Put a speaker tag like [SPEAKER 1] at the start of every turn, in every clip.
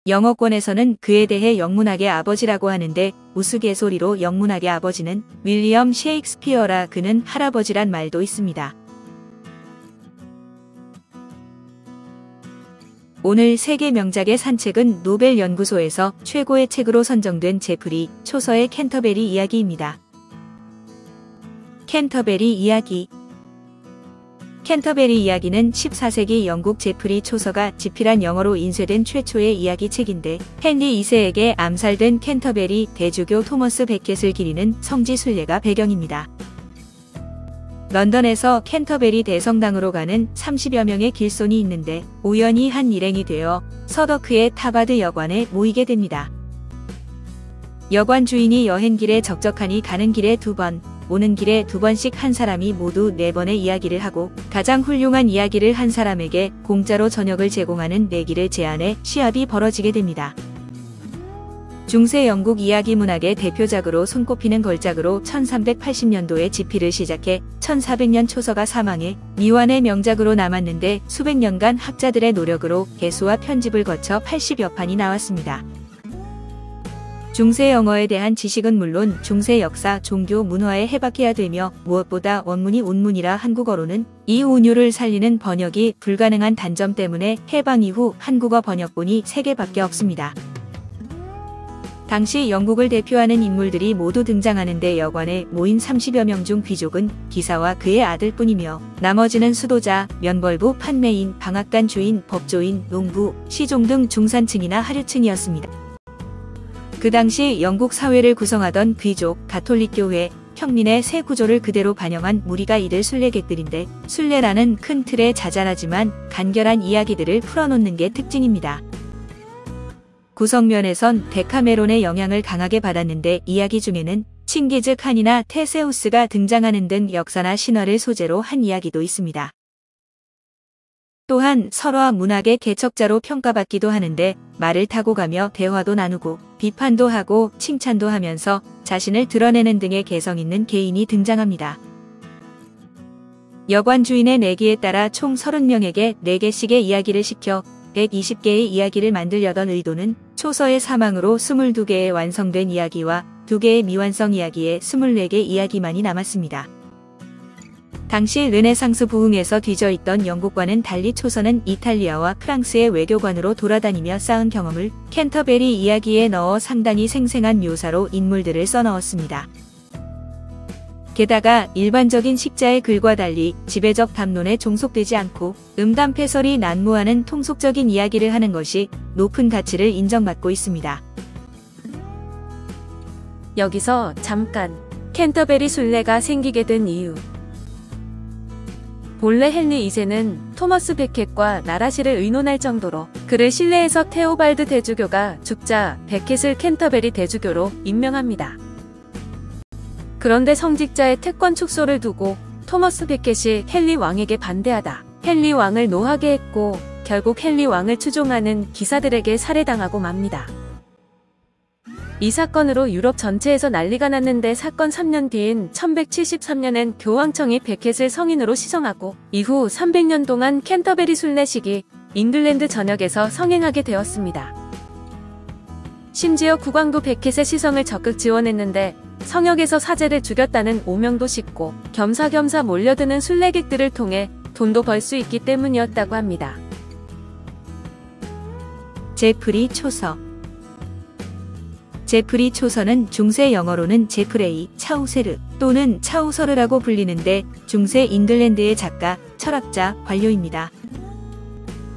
[SPEAKER 1] 영어권에서는 그에 대해 영문학의 아버지라고 하는데 우스갯소리로 영문학의 아버지는 윌리엄 셰익스피어라 그는 할아버지란 말도 있습니다. 오늘 세계 명작의 산책은 노벨 연구소에서 최고의 책으로 선정된 제프리 초서의 캔터베리 이야기입니다. 캔터베리 이야기. 캔터베리 이야기는 14세기 영국 제프리 초서가 집필한 영어로 인쇄된 최초의 이야기책인데 헨리 2세에게 암살된 캔터베리 대주교 토머스 베켓을 기리는 성지 순례가 배경입니다. 런던에서 캔터베리 대성당으로 가는 30여 명의 길손이 있는데 우연히 한 일행이 되어 서더크의 타바드 여관에 모이게 됩니다. 여관 주인이 여행길에 적적하니 가는 길에 2번, 오는 길에 2번씩 한 사람이 모두 4번의 이야기를 하고 가장 훌륭한 이야기를 한 사람에게 공짜로 저녁을 제공하는 내기를 제안해 시합이 벌어지게 됩니다. 중세 영국 이야기 문학의 대표작으로 손꼽히는 걸작으로 1380년도에 집필을 시작해 1400년 초서가 사망해 미완의 명작으로 남았는데 수백 년간 학자들의 노력으로 개수와 편집을 거쳐 80여 판이 나왔습니다. 중세 영어에 대한 지식은 물론 중세 역사, 종교, 문화에 해박해야 되며 무엇보다 원문이 운문이라 한국어로는 이 운율을 살리는 번역이 불가능한 단점 때문에 해방 이후 한국어 번역본이 3개밖에 없습니다. 당시 영국을 대표하는 인물들이 모두 등장하는데 여관에 모인 30여 명 중 귀족은 기사와 그의 아들뿐이며 나머지는 수도자, 면벌부, 판매인, 방앗간 주인, 법조인, 농부, 시종 등 중산층이나 하류층이었습니다. 그 당시 영국 사회를 구성하던 귀족, 가톨릭교회, 평민의 세 구조를 그대로 반영한 무리가 이들 순례객들인데 순례라는 큰 틀에 자잘하지만 간결한 이야기들을 풀어놓는 게 특징입니다. 구성면에선 데카메론의 영향을 강하게 받았는데 이야기 중에는 칭기즈칸이나 테세우스가 등장하는 등 역사나 신화를 소재로 한 이야기도 있습니다. 또한 설화 문학의 개척자로 평가받기도 하는데 말을 타고 가며 대화도 나누고 비판도 하고 칭찬도 하면서 자신을 드러내는 등의 개성 있는 개인이 등장합니다. 여관 주인의 내기에 따라 총 30명에게 4개씩의 이야기를 시켜 120개의 이야기를 만들려던 의도는 초서의 사망으로 22개의 완성된 이야기와 2개의 미완성 이야기에 24개 이야기만이 남았습니다. 당시 르네상스 부흥에서 뒤져있던 영국과는 달리 초서는 이탈리아와 프랑스의 외교관으로 돌아다니며 쌓은 경험을 캔터베리 이야기에 넣어 상당히 생생한 묘사로 인물들을 써넣었습니다. 게다가 일반적인 식자의 글과 달리 지배적 담론에 종속되지 않고 음담패설이 난무하는 통속적인 이야기를 하는 것이 높은 가치를 인정받고 있습니다.
[SPEAKER 2] 여기서 잠깐 캔터베리 순례가 생기게 된 이유. 본래 헨리 2세는 토머스 베켓과 나라시를 의논할 정도로 그를 신뢰해서 테오발드 대주교가 죽자 베켓을 캔터베리 대주교로 임명합니다. 그런데 성직자의 태권 축소를 두고 토머스 베켓이 헨리 왕에게 반대하다 헨리 왕을 노하게 했고 결국 헨리 왕을 추종하는 기사들에게 살해당하고 맙니다. 이 사건으로 유럽 전체에서 난리가 났는데 사건 3년 뒤인 1173년엔 교황청이 베켓을 성인으로 시정하고 이후 300년 동안 캔터베리 순례식이 잉글랜드 전역에서 성행하게 되었습니다. 심지어 국왕도 베켓의 시성을 적극 지원했는데 성역에서 사제를 죽였다는 오명도 싣고 겸사겸사 몰려드는 순례객들을 통해 돈도 벌 수 있기 때문이었다고 합니다.
[SPEAKER 1] 제프리 초서. 제프리 초서는 중세 영어로는 제프레이, 차우세르 또는 차우서르라고 불리는데 중세 잉글랜드의 작가, 철학자, 관료입니다.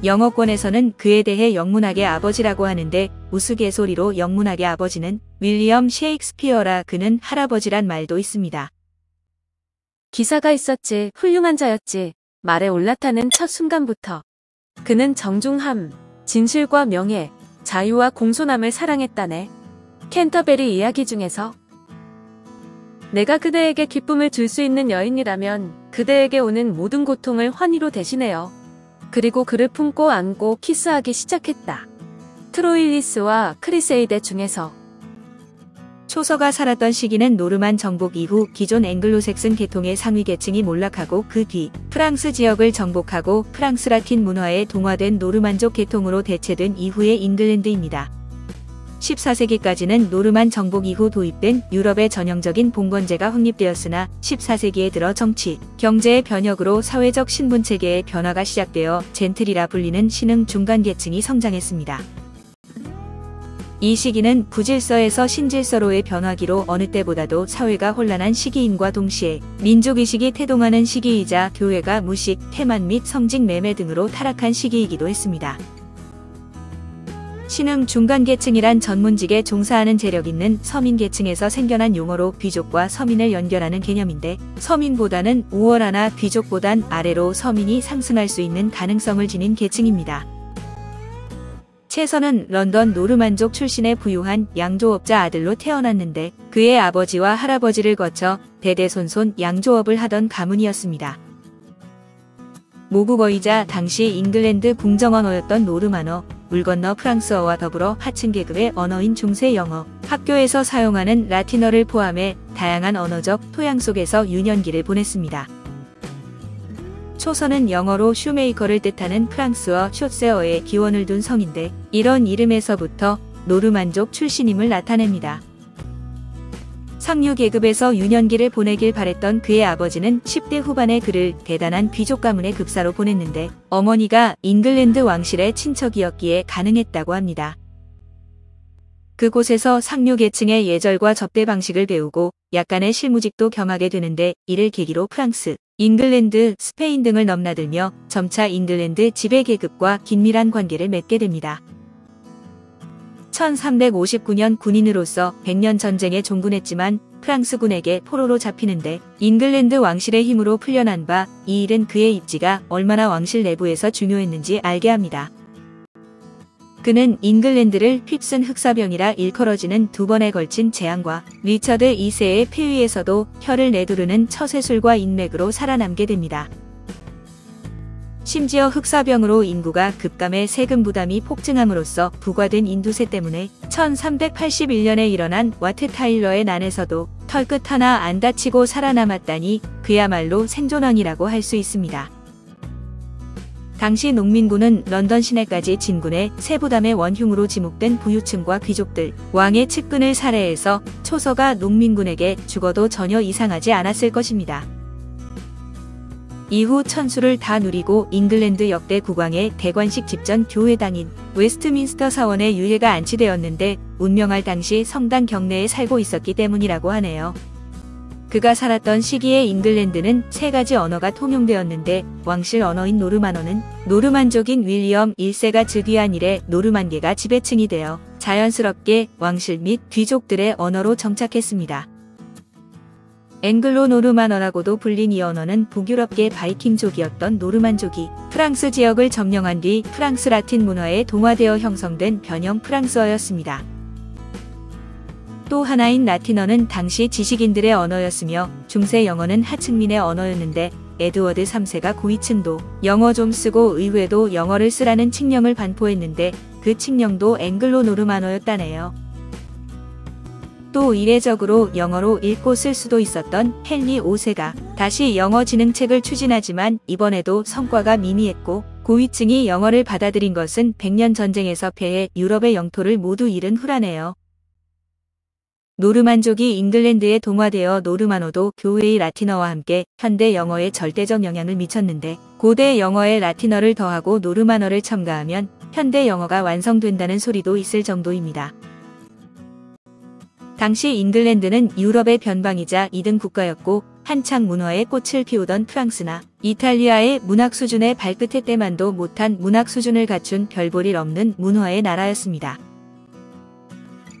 [SPEAKER 1] 영어권에서는 그에 대해 영문학의 아버지라고 하는데 우스갯소리로 영문학의 아버지는 윌리엄 셰익스피어라 그는 할아버지란 말도 있습니다.
[SPEAKER 2] 기사가 있었지, 훌륭한 자였지. 말에 올라타는 첫 순간부터 그는 정중함, 진실과 명예, 자유와 공손함을 사랑했다네. 캔터베리 이야기 중에서 내가 그대에게 기쁨을 줄 수 있는 여인이라면 그대에게 오는 모든 고통을 환희로 대신해요. 그리고 그를 품고 안고 키스하기 시작했다. 트로일리스와 크리세이데 중에서
[SPEAKER 1] 초서가 살았던 시기는 노르만 정복 이후 기존 앵글로색슨 계통의 상위 계층이 몰락하고 그 뒤 프랑스 지역을 정복하고 프랑스 라틴 문화에 동화된 노르만족 계통으로 대체된 이후의 잉글랜드입니다. 14세기까지는 노르만 정복 이후 도입된 유럽의 전형적인 봉건제가 확립되었으나 14세기에 들어 정치, 경제의 변혁으로 사회적 신분체계의 변화가 시작되어 젠틀이라 불리는 신흥 중간계층이 성장했습니다. 이 시기는 부질서에서 신질서로의 변화기로 어느 때보다도 사회가 혼란한 시기임과 동시에 민족의식이 태동하는 시기이자 교회가 무식, 태만 및 성직 매매 등으로 타락한 시기이기도 했습니다. 신흥 중간계층이란 전문직에 종사하는 재력 있는 서민계층에서 생겨난 용어로 귀족과 서민을 연결하는 개념인데 서민보다는 우월하나 귀족보단 아래로 서민이 상승할 수 있는 가능성을 지닌 계층입니다. 채선은 런던 노르만족 출신의 부유한 양조업자 아들로 태어났는데 그의 아버지와 할아버지를 거쳐 대대손손 양조업을 하던 가문이었습니다. 모국어이자 당시 잉글랜드 궁정언어였던 노르만어, 물 건너 프랑스어와 더불어 하층 계급의 언어인 중세 영어, 학교에서 사용하는 라틴어를 포함해 다양한 언어적 토양 속에서 유년기를 보냈습니다. 초서는 영어로 슈메이커를 뜻하는 프랑스어 쇼세어의 기원을 둔 성인데 이런 이름에서부터 노르만족 출신임을 나타냅니다. 상류 계급에서 유년기를 보내길 바랬던 그의 아버지는 10대 후반에 그를 대단한 귀족 가문의 급사로 보냈는데 어머니가 잉글랜드 왕실의 친척이었기에 가능했다고 합니다. 그곳에서 상류 계층의 예절과 접대 방식을 배우고 약간의 실무직도 겸하게 되는데 이를 계기로 프랑스, 잉글랜드, 스페인 등을 넘나들며 점차 잉글랜드 지배계급과 긴밀한 관계를 맺게 됩니다. 1359년 군인으로서 100년 전쟁에 종군했지만 프랑스군에게 포로로 잡히는데 잉글랜드 왕실의 힘으로 풀려난 바 이 일은 그의 입지가 얼마나 왕실 내부에서 중요했는지 알게 합니다. 그는 잉글랜드를 휩쓴 흑사병이라 일컬어지는 두 번에 걸친 재앙과 리처드 2세의 폐위에서도 혀를 내두르는 처세술과 인맥으로 살아남게 됩니다. 심지어 흑사병으로 인구가 급감해 세금 부담이 폭증함으로써 부과된 인두세 때문에 1381년에 일어난 와트 타일러의 난에서도 털끝 하나 안 다치고 살아남았다니 그야말로 생존왕이라고 할 수 있습니다. 당시 농민군은 런던 시내까지 진군해 세부담의 원흉으로 지목된 부유층과 귀족들, 왕의 측근을 살해해서 초서가 농민군에게 죽어도 전혀 이상하지 않았을 것입니다. 이후 천수를 다 누리고 잉글랜드 역대 국왕의 대관식 집전 교회당인 웨스트민스터 사원에 유해가 안치되었는데 운명할 당시 성당 경내에 살고 있었기 때문이라고 하네요. 그가 살았던 시기에 잉글랜드는 세 가지 언어가 통용되었는데 왕실 언어인 노르만어는 노르만족인 윌리엄 1세가 즉위한 이래 노르만계가 지배층이 되어 자연스럽게 왕실 및 귀족들의 언어로 정착했습니다. 앵글로 노르만어라고도 불린 이 언어는 북유럽계 바이킹족이었던 노르만족이 프랑스 지역을 점령한 뒤 프랑스 라틴 문화에 동화되어 형성된 변형 프랑스어였습니다. 또 하나인 라틴어는 당시 지식인들의 언어였으며 중세 영어는 하층민의 언어였는데 에드워드 3세가 고위층도 영어 좀 쓰고 의외도 영어를 쓰라는 칙령을 반포했는데 그 칙령도 앵글로 노르만어였다네요. 또 이례적으로 영어로 읽고 쓸 수도 있었던 헨리 5세가 다시 영어 진흥책을 추진하지만 이번에도 성과가 미미했고 고위층이 영어를 받아들인 것은 100년 전쟁에서 패해 유럽의 영토를 모두 잃은 후라네요. 노르만족이 잉글랜드에 동화되어 노르만어도 교회의 라틴어와 함께 현대 영어에 절대적 영향을 미쳤는데 고대 영어에 라틴어를 더하고 노르만어를 첨가하면 현대 영어가 완성된다는 소리도 있을 정도입니다. 당시 잉글랜드는 유럽의 변방이자 2등 국가였고 한창 문화의 꽃을 피우던 프랑스나 이탈리아의 문학 수준의 발끝에 때만도 못한 문학 수준을 갖춘 별볼일 없는 문화의 나라였습니다.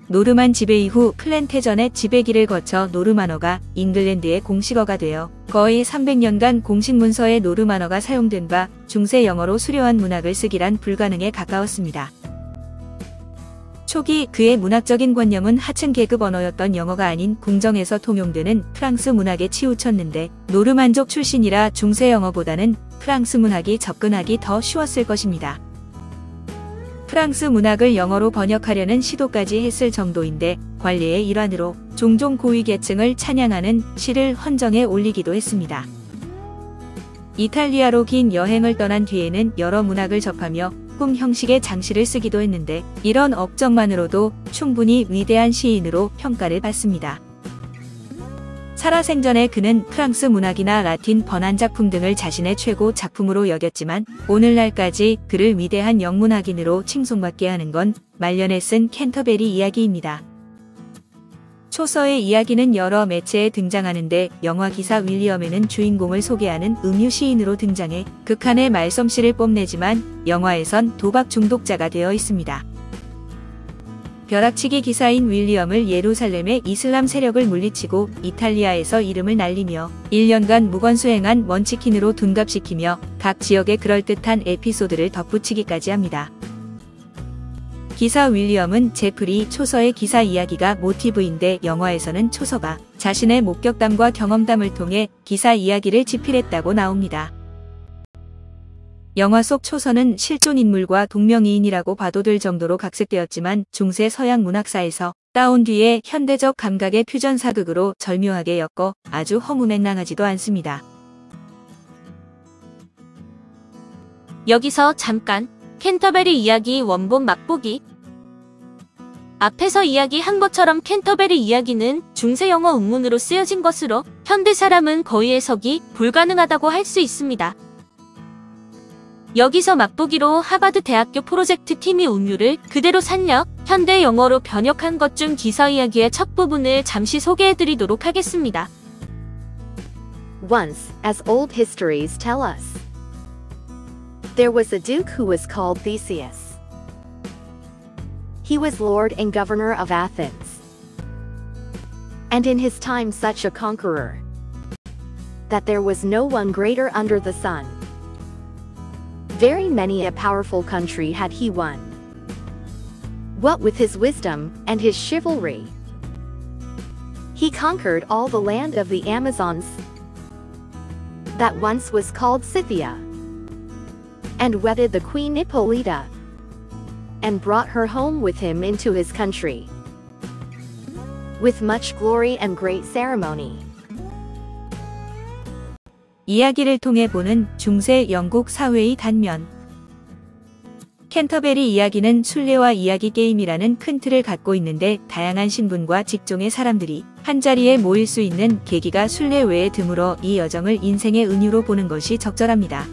[SPEAKER 1] 노르만 지배 이후 플랜테전의 지배기를 거쳐 노르만어가 잉글랜드의 공식어가 되어 거의 300년간 공식 문서에 노르만어가 사용된 바 중세 영어로 수려한 문학을 쓰기란 불가능에 가까웠습니다. 초기 그의 문학적인 관념은 하층 계급 언어였던 영어가 아닌 궁정에서 통용되는 프랑스 문학에 치우쳤는데 노르만족 출신이라 중세 영어보다는 프랑스 문학이 접근하기 더 쉬웠을 것입니다. 프랑스 문학을 영어로 번역하려는 시도까지 했을 정도인데 관례의 일환으로 종종 고위 계층을 찬양하는 시를 헌정에 올리기도 했습니다. 이탈리아로 긴 여행을 떠난 뒤에는 여러 문학을 접하며 꿈 형식의 장시를 쓰기도 했는데 이런 업적만으로도 충분히 위대한 시인으로 평가를 받습니다. 살아생전에 그는 프랑스 문학이나 라틴 번안 작품 등을 자신의 최고 작품으로 여겼지만 오늘날까지 그를 위대한 영문학인으로 칭송받게 하는 건 말년에 쓴 캔터베리 이야기입니다. 초서의 이야기는 여러 매체에 등장하는데 영화 기사 윌리엄에는 주인공을 소개하는 음유 시인으로 등장해 극한의 말솜씨를 뽐내지만 영화에선 도박 중독자가 되어 있습니다. 벼락치기 기사인 윌리엄을 예루살렘의 이슬람 세력을 물리치고 이탈리아에서 이름을 날리며 1년간 무건수행한 먼치킨으로 둔갑시키며 각 지역의 그럴듯한 에피소드를 덧붙이기까지 합니다. 기사 윌리엄은 제프리 초서의 기사 이야기가 모티브인데 영화에서는 초서가 자신의 목격담과 경험담을 통해 기사 이야기를 집필했다고 나옵니다. 영화 속 초서는 실존 인물과 동명이인이라고 봐도 될 정도로 각색되었지만 중세 서양 문학사에서 따온 뒤에 현대적 감각의 퓨전 사극으로 절묘하게 엮어 아주 허무맹랑하지도 않습니다.
[SPEAKER 2] 여기서 잠깐 캔터베리 이야기 원본 맛보기. 앞에서 이야기한 것처럼 캔터베리 이야기는 중세 영어 운문으로 쓰여진 것으로 현대 사람은 거의 해석이 불가능하다고 할 수 있습니다. 여기서 맛보기로 하버드 대학교 프로젝트 팀이 운율을 그대로 살려 현대 영어로 번역한 것 중 기사 이야기의 첫 부분을 잠시 소개해드리도록 하겠습니다.
[SPEAKER 3] Once, as old histories tell us, there was a duke who was called Theseus. He was lord and governor of Athens, and in his time such a conqueror, that there was no one greater under the sun. Very many a powerful country had he won. What with his wisdom and his chivalry, he conquered all the land of the Amazons that once was called Scythia, and wedded the queen Hippolyta, and brought her home with him into his country, with much glory and great ceremony.
[SPEAKER 1] 이야기를 통해 보는 중세 영국 사회의 단면. 캔터베리 이야기는 순례와 이야기 게임이라는 큰 틀을 갖고 있는데 다양한 신분과 직종의 사람들이 한자리에 모일 수 있는 계기가 순례 외에 드물어 이 여정을 인생의 은유로 보는 것이 적절합니다.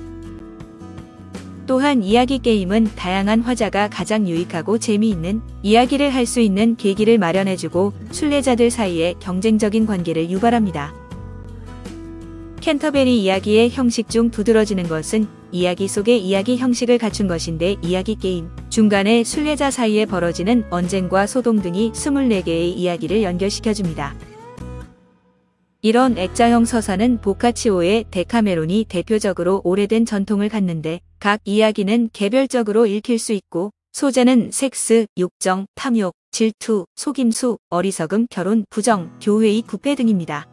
[SPEAKER 1] 또한 이야기 게임은 다양한 화자가 가장 유익하고 재미있는 이야기를 할 수 있는 계기를 마련해주고 순례자들 사이에 경쟁적인 관계를 유발합니다. 캔터베리 이야기의 형식 중 두드러지는 것은 이야기 속의 이야기 형식을 갖춘 것인데 이야기 게임 중간에 순례자 사이에 벌어지는 언쟁과 소동 등이 24개의 이야기를 연결시켜줍니다. 이런 액자형 서사는 보카치오의 데카메론이 대표적으로 오래된 전통을 갖는데 각 이야기는 개별적으로 읽힐 수 있고 소재는 섹스, 욕정, 탐욕, 질투, 속임수, 어리석음, 결혼, 부정, 교회의 구패 등입니다.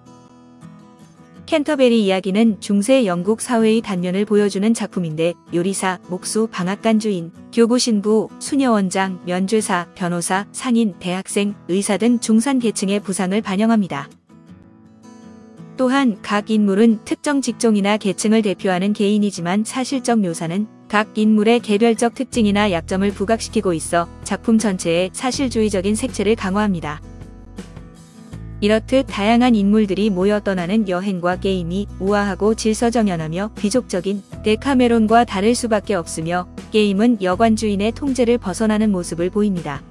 [SPEAKER 1] 캔터베리 이야기는 중세 영국 사회의 단면을 보여주는 작품인데 요리사, 목수, 방앗간 주인, 교구 신부, 수녀원장, 면죄사, 변호사, 상인, 대학생, 의사 등 중산 계층의 부상을 반영합니다. 또한 각 인물은 특정 직종이나 계층을 대표하는 개인이지만 사실적 묘사는 각 인물의 개별적 특징이나 약점을 부각시키고 있어 작품 전체의 사실주의적인 색채를 강화합니다. 이렇듯 다양한 인물들이 모여 떠나는 여행과 게임이 우아하고 질서정연하며 귀족적인 데카메론과 다를 수밖에 없으며 게임은 여관주인의 통제를 벗어나는 모습을 보입니다.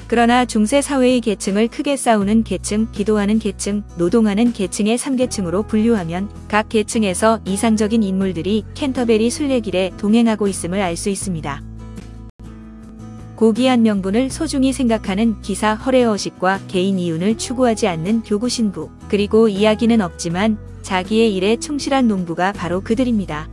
[SPEAKER 1] 그러나 중세 사회의 계층을 크게 싸우는 계층, 기도하는 계층, 노동하는 계층의 3계층으로 분류하면 각 계층에서 이상적인 인물들이 캔터베리 순례길에 동행하고 있음을 알 수 있습니다. 고귀한 명분을 소중히 생각하는 기사 허레허식과 개인 이윤을 추구하지 않는 교구 신부, 그리고 이야기는 없지만 자기의 일에 충실한 농부가 바로 그들입니다.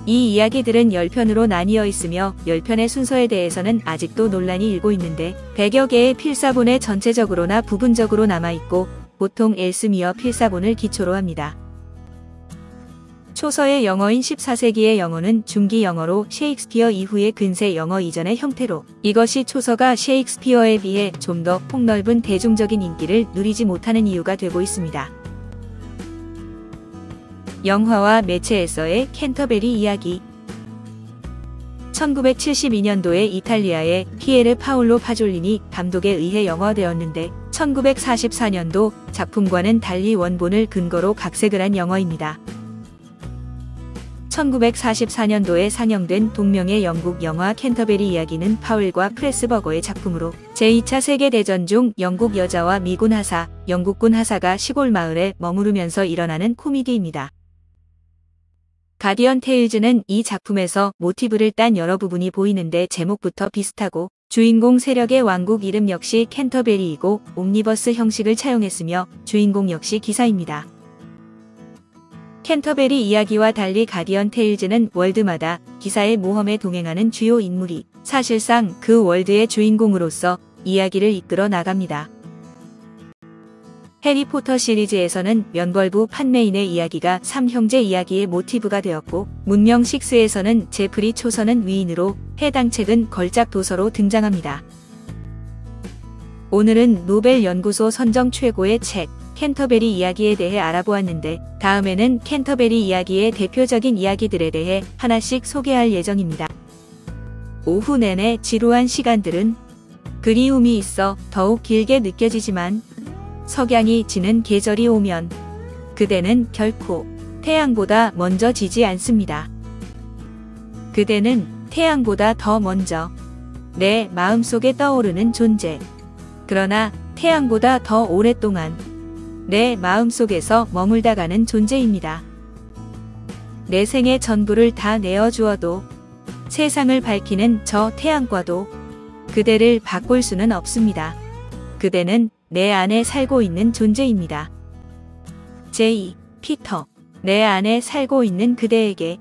[SPEAKER 1] 이 이야기들은 10편으로 나뉘어 있으며 10편의 순서에 대해서는 아직도 논란이 일고 있는데 100여 개의 필사본에 전체적으로나 부분적으로 남아있고 보통 엘스미어 필사본을 기초로 합니다. 초서의 영어인 14세기의 영어는 중기 영어로 셰익스피어 이후의 근세 영어 이전의 형태로 이것이 초서가 셰익스피어에 비해 좀 더 폭넓은 대중적인 인기를 누리지 못하는 이유가 되고 있습니다. 영화와 매체에서의 캔터베리 이야기 1972년도에 이탈리아의 피에르 파올로 파졸리니 감독에 의해 영화되었는데 1944년도 작품과는 달리 원본을 근거로 각색을 한 영화입니다. 1944년도에 상영된 동명의 영국 영화 캔터베리 이야기는 파울과 프레스버거의 작품으로 제2차 세계대전 중 영국 여자와 미군 하사, 영국군 하사가 시골 마을에 머무르면서 일어나는 코미디입니다. 가디언 테일즈는 이 작품에서 모티브를 딴 여러 부분이 보이는데 제목부터 비슷하고 주인공 세력의 왕국 이름 역시 캔터베리이고 옴니버스 형식을 차용했으며 주인공 역시 기사입니다. 캔터베리 이야기와 달리 가디언 테일즈는 월드마다 기사의 모험에 동행하는 주요 인물이 사실상 그 월드의 주인공으로서 이야기를 이끌어 나갑니다. 해리포터 시리즈에서는 면벌부 판메인의 이야기가 3형제 이야기의 모티브가 되었고 문명 6에서는 제프리 초서는 위인으로 해당 책은 걸작 도서로 등장합니다. 오늘은 노벨 연구소 선정 최고의 책 캔터베리 이야기에 대해 알아보았는데 다음에는 캔터베리 이야기의 대표적인 이야기들에 대해 하나씩 소개할 예정입니다. 오후 내내 지루한 시간들은 그리움이 있어 더욱 길게 느껴지지만 석양이 지는 계절이 오면 그대는 결코 태양보다 먼저 지지 않습니다. 그대는 태양보다 더 먼저 내 마음속에 떠오르는 존재. 그러나 태양보다 더 오랫동안 내 마음속에서 머물다 가는 존재입니다. 내 생의 전부를 다 내어주어도 세상을 밝히는 저 태양과도 그대를 바꿀 수는 없습니다. 그대는 내 안에 살고 있는 존재입니다. 제2. 피터. 내 안에 살고 있는 그대에게